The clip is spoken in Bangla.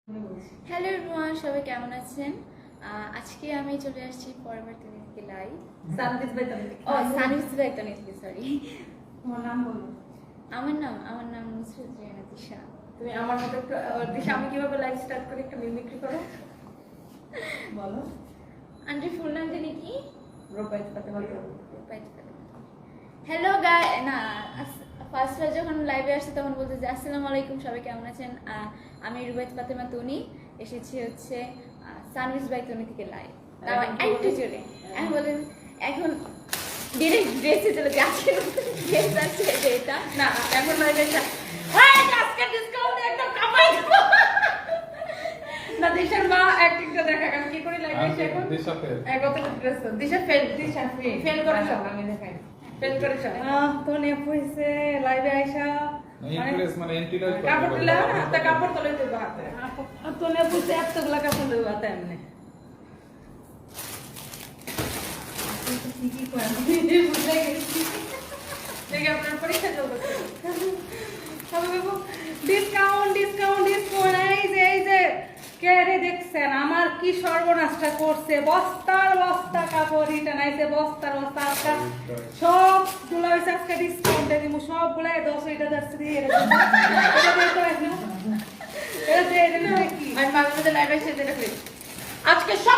হ্যালো এভরিওয়ান, সবাই কেমন আছেন? আজকে আমি চলে আসছি পরবর্তী থেকে লাইভ সানভিজ বাই তনি থেকে সরি। তোমার নাম বলো। আমার নাম নুসরাত রিয়ানা তিশা। তুমি আমার মতো একটু দিশা, আমি কিভাবে লাইভ স্টার্ট করি একটা মিমিক্রি করো বলো। আন্টি ফুল নাম জানি কি? রূপাইত ফাতেমা। হ্যালো গাই না, ফার্স্ট যখন লাইভে আসছে তখন বলতে যে আসসালামু আলাইকুম, সবাই কেমন আছেন? আমি রুবাইত ফাতেমা তনি, এসেছি হচ্ছে সানভিজ বাই তনি থেকে লাইভ। তাও একটু চলে আমি বলেন এখন ডিরেক্ট ড্রেসে চলে যাচ্ছে, ড্রেস আছে এটা না এখন লাইভে আজকে ডিসকাউন্ট একদম কামাই না। দিশার মা অ্যাক্টিংটা দেখা আমি কি করি লাইভে এসে এখন দিশা ফেল কত ড্রেস দিশা ফেল করে সব আমি দেখাই ফেল করে সব তো নে পয়সে লাইভে আইসা ইন্টারেস্ট মানে এন্টিরাইজ কাপড় দিলা হাতে কাপড় তলে দিবা হাতে তো নে পয়সে এতগুলা কাপড় দিবা হাতে এমনি কি করে আমি বুঝে গেছি। দেখে আপনার পরীক্ষা চলতেছে তবে বাবু ডিসকাউন্ট ডিসকাউন্ট ডিসকাউন্ট এই যে কে রে দেখছেন আমার কি সর্বনাশটা করছে। বস্তার বস্তা কাপড় রিটার্ন আইছে, বস্তার বস্তা আজকে সবগুলো হয়েছে আজকে ডিসকাউন্টে দিব সবগুলো 10 এটা যাচ্ছে দিয়ে এটা বের করে না এটা দিয়ে কি আমি মাঝে মাঝে লাইভ এসে যেটা করি আজকে